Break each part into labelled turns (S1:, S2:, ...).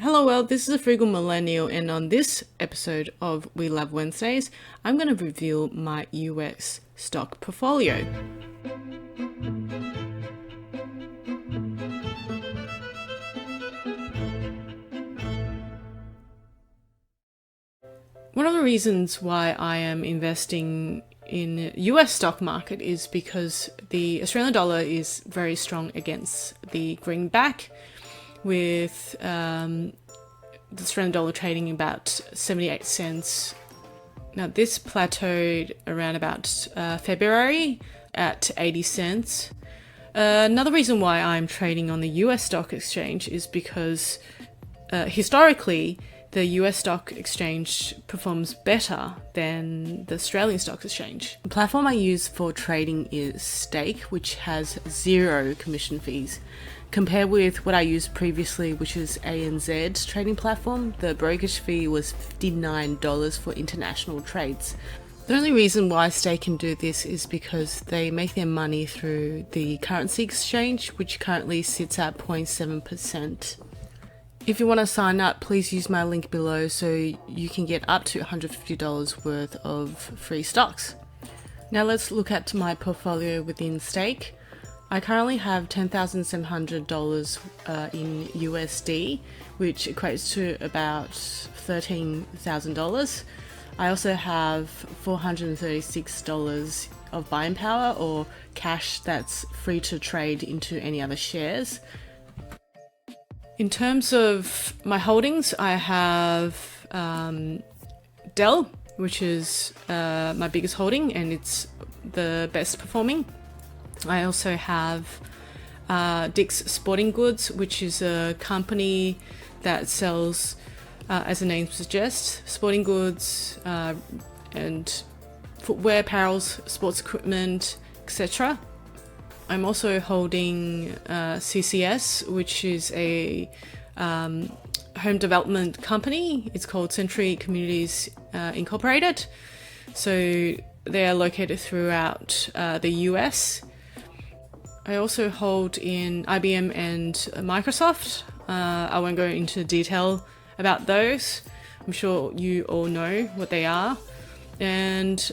S1: Hello world, this is a Frugal Millennial, and on this episode of We Love Wednesdays, I'm going to reveal my US stock portfolio. One of the reasons why I am investing in US stock market is because the Australian dollar is very strong against the greenback, with the Australian dollar trading about 78 cents. Now this plateaued around about February at 80 cents. Another reason why I'm trading on the US stock exchange is because historically the US stock exchange performs better than the Australian stock exchange. The platform I use for trading is Stake, which has 0 commission fees. Compared with what I used previously, which is ANZ trading platform, the brokerage fee was $59 for international trades. The only reason why Stake can do this is because they make their money through the currency exchange, which currently sits at 0.7%. If you want to sign up, please use my link below so you can get up to $150 worth of free stocks. Now let's look at my portfolio within Stake. I currently have $10,700 in USD, which equates to about $13,000. I also have $436 of buying power, or cash that's free to trade into any other shares. In terms of my holdings, I have Dell, which is my biggest holding, and it's the best performing. I also have Dick's Sporting Goods, which is a company that sells, as the name suggests, sporting goods and footwear, apparels, sports equipment, etc. I'm also holding CCS, which is a home development company. It's called Century Communities Incorporated. So they are located throughout the US. I also hold in IBM and Microsoft. I won't go into detail about those. I'm sure you all know what they are. And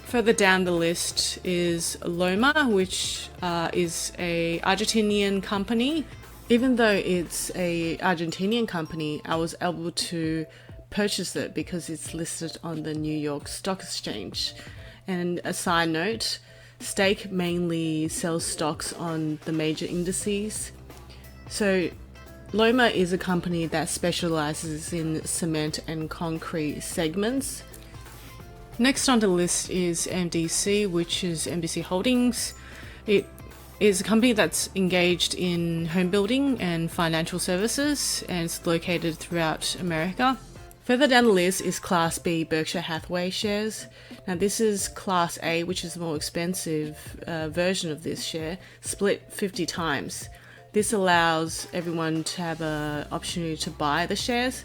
S1: further down the list is Loma, which is a Argentinian company. Even though it's a Argentinian company, I was able to purchase it because it's listed on the New York Stock Exchange. And a side note, Stake mainly sells stocks on the major indices. So Loma is a company that specializes in cement and concrete segments. Next on the list is MDC, which is MDC Holdings. It is a company that's engaged in home building and financial services, and it's located throughout America. Further down the list is Class B Berkshire Hathaway shares. Now this is Class A, which is the more expensive version of this share, split 50 times. This allows everyone to have an opportunity to buy the shares.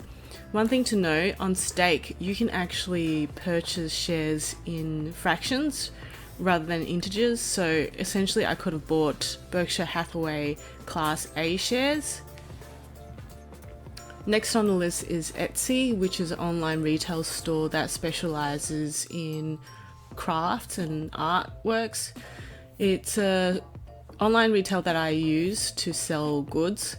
S1: One thing to note, on Stake, you can actually purchase shares in fractions rather than integers. So essentially I could have bought Berkshire Hathaway Class A shares. Next on the list is Etsy, which is an online retail store that specializes in crafts and artworks. It's an online retail that I use to sell goods.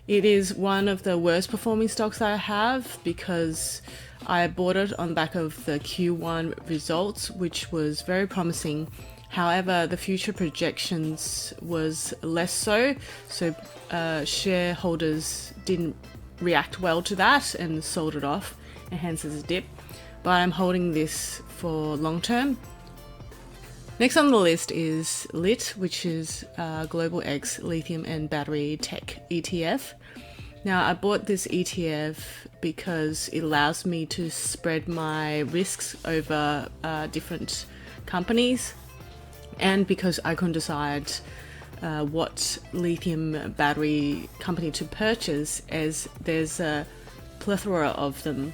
S1: It is one of the worst performing stocks that I have because I bought it on the back of the Q1 results, which was very promising. However, the future projections was less so shareholders didn't react well to that and sold it off, and hence there's a dip. But I'm holding this for long term. Next on the list is LIT, which is Global X Lithium and Battery Tech ETF. Now I bought this ETF because it allows me to spread my risks over different companies, and because I couldn't decide what lithium battery company to purchase, as there's a plethora of them.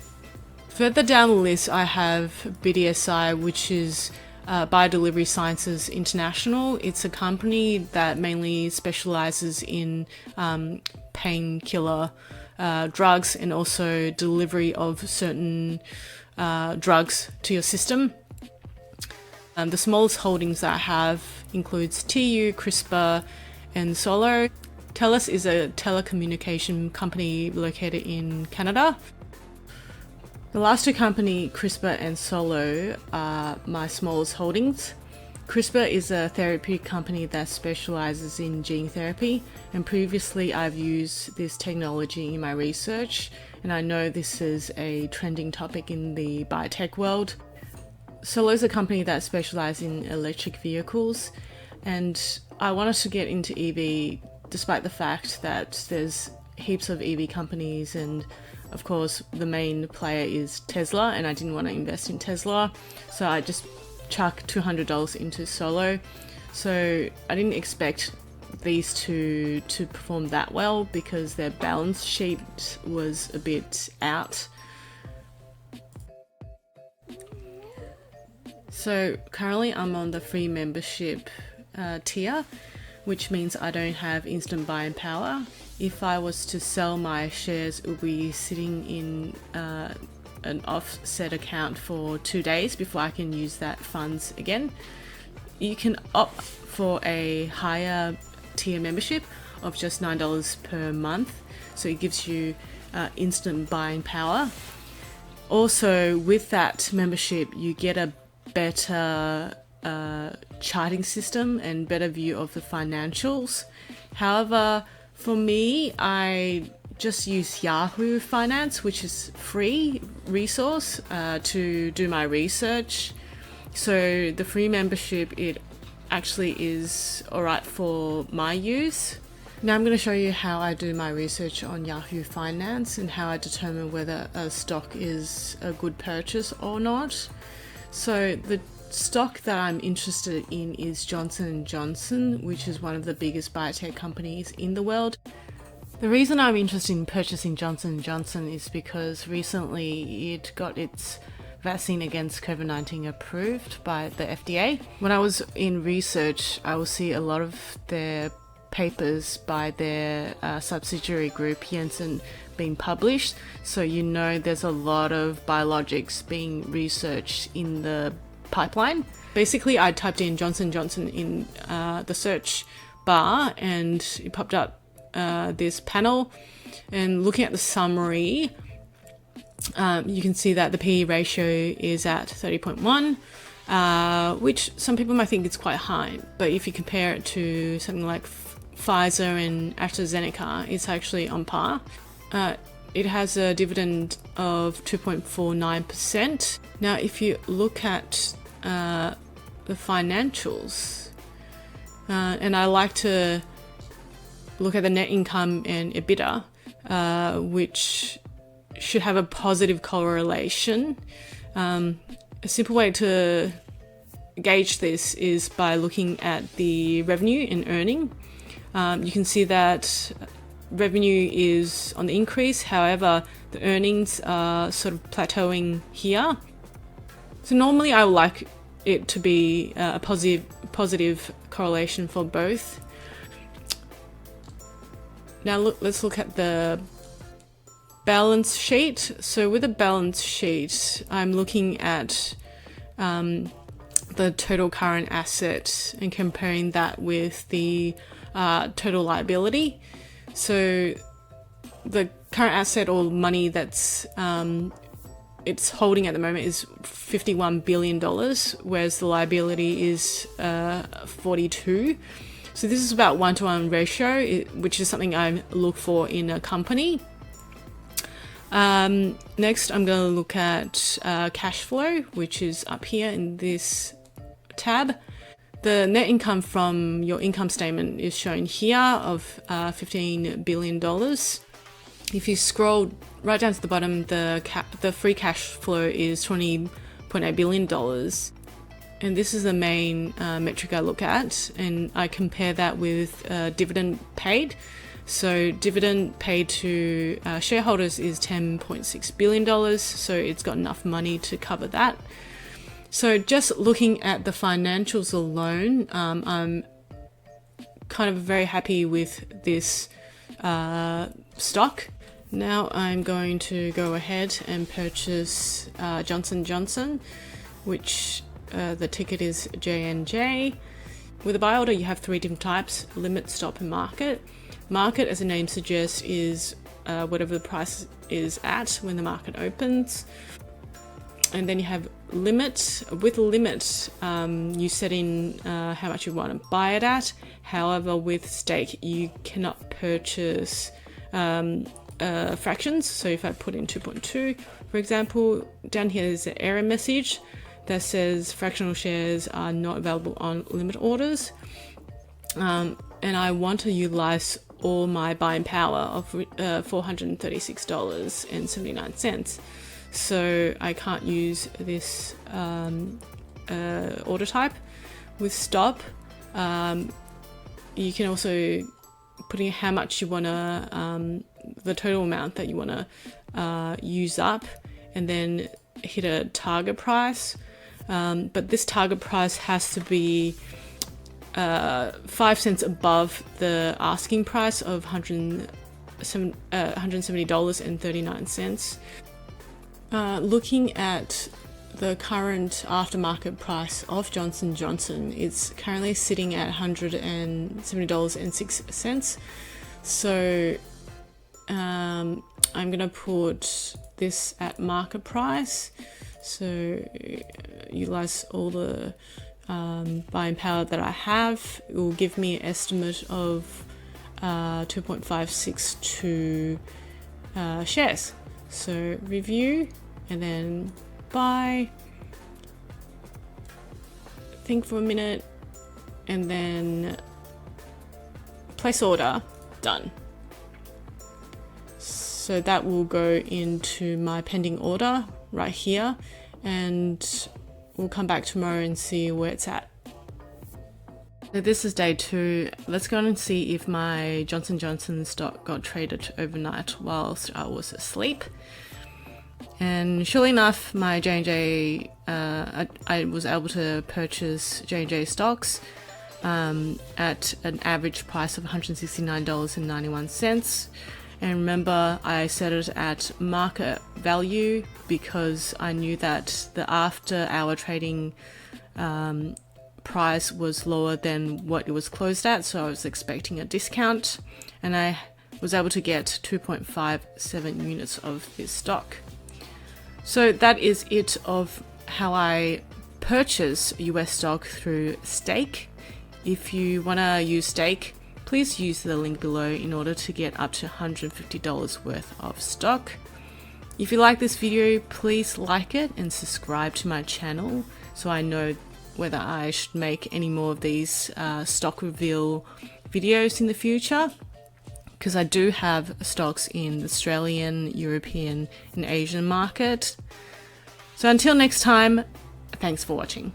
S1: Further down the list I have BDSI, which is BioDelivery Sciences International. It's a company that mainly specializes in painkiller drugs and also delivery of certain drugs to your system. The smallest holdings that I have includes TU, CRISPR, and Solo. TELUS is a telecommunication company located in Canada. The last two companies, CRISPR and Solo, are my smallest holdings. CRISPR is a therapeutic company that specializes in gene therapy, and previously I've used this technology in my research, and I know this is a trending topic in the biotech world. Solo is a company that specializes in electric vehicles, and I wanted to get into EV despite the fact that there's heaps of EV companies, and of course the main player is Tesla, and I didn't want to invest in Tesla, so I just chucked $200 into Solo. So I didn't expect these two to perform that well because their balance sheet was a bit out. So currently I'm on the free membership tier, which means I don't have instant buying power. If I was to sell my shares, it would be sitting in an offset account for 2 days before I can use that funds again. You can opt for a higher tier membership of just $9 per month, so it gives you instant buying power. Also, with that membership, you get a better charting system and better view of the financials. However, for me, I just use Yahoo Finance, which is free resource to do my research. So the free membership, it actually is alright for my use. Now I'm going to show you how I do my research on Yahoo Finance and how I determine whether a stock is a good purchase or not. So the stock that I'm interested in is Johnson & Johnson, which is one of the biggest biotech companies in the world. The reason I'm interested in purchasing Johnson & Johnson is because recently it got its vaccine against COVID-19 approved by the FDA. When I was in research, I will see a lot of their papers by their subsidiary group Janssen being published, so you know there's a lot of biologics being researched in the pipeline. Basically, I typed in Johnson & Johnson in the search bar and it popped up this panel, and looking at the summary, you can see that the PE ratio is at 30.1, which some people might think is quite high, but if you compare it to something like Pfizer and AstraZeneca, it's actually on par. It has a dividend of 2.49%. Now, if you look at the financials, and I like to look at the net income and EBITDA, which should have a positive correlation. A simple way to gauge this is by looking at the revenue and earning. You can see that revenue is on the increase, however, the earnings are sort of plateauing here. So normally I would like it to be a positive correlation for both. Now let's look at the balance sheet. So with the balance sheet, I'm looking at the total current asset and comparing that with the total liability. So the current asset or money that's it's holding at the moment is $51 billion, whereas the liability is 42. So this is about 1-to-1 ratio, which is something I look for in a company. Next, I'm going to look at cash flow, which is up here in this tab. The net income from your income statement is shown here of $15 billion. If you scroll right down to the bottom, the free cash flow is $20.8 billion. And this is the main metric I look at, and I compare that with dividend paid. So dividend paid to shareholders is $10.6 billion, so it's got enough money to cover that. So just looking at the financials alone, I'm kind of very happy with this stock. Now I'm going to go ahead and purchase Johnson & Johnson, which the ticket is JNJ. With a buy order, you have 3 different types: limit, stop, and market. Market, as the name suggests, is whatever the price is at when the market opens. And then you have limit. With limit, you set in how much you want to buy it at. However, with stake, you cannot purchase fractions. So if I put in 2.2, for example, down here is an error message that says fractional shares are not available on limit orders. And I want to utilize all my buying power of $436.79. So I can't use this order type. With stop, you can also put in how much you want to, the total amount that you want to use up, and then hit a target price. But this target price has to be 5 cents above the asking price of $170.39. Looking at the current aftermarket price of Johnson & Johnson, it's currently sitting at $170.06. So I'm going to put this at market price. So utilize all the buying power that I have. It will give me an estimate of 2.562 shares. So review and then buy, think for a minute, and then place order. Done. So that will go into my pending order right here, and we'll come back tomorrow and see where it's at. So this is day 2. Let's go on and see if my Johnson & Johnson stock got traded overnight whilst I was asleep. And surely enough, my J&J, I was able to purchase J&J stocks at an average price of $169.91. And remember, I set it at market value because I knew that the after hour trading price was lower than what it was closed at, so I was expecting a discount, and I was able to get 2.57 units of this stock. So that is it of how I purchase US stock through Stake. If you want to use Stake, please use the link below in order to get up to $150 worth of stock. If you like this video, please like it and subscribe to my channel so I know whether I should make any more of these stock reveal videos in the future, because I do have stocks in the Australian, European and Asian market. So until next time, thanks for watching.